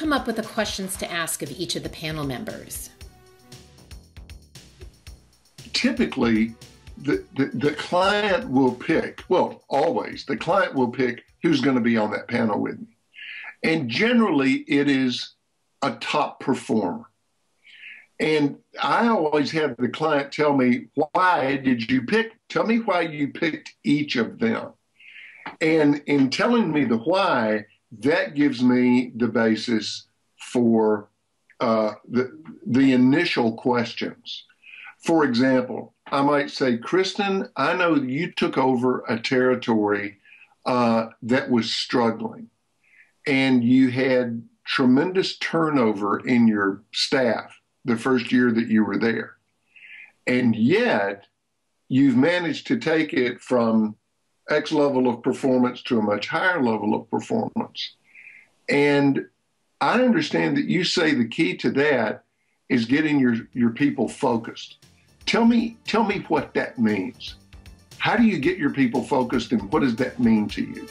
come up with the questions to ask of each of the panel members? Typically, the client will pick, well, always, the client will pick who's going to be on that panel with me. And generally, it is a top performer. And I always have the client tell me, why did you pick? Tell me why you picked each of them. And in telling me the why, that gives me the basis for the initial questions. For example, I might say, Kristen, I know you took over a territory that was struggling, and you had tremendous turnover in your staff the first year that you were there. And yet, you've managed to take it from X level of performance to a much higher level of performance. And I understand that you say the key to that is getting your people focused. Tell me what that means. How do you get your people focused, and what does that mean to you?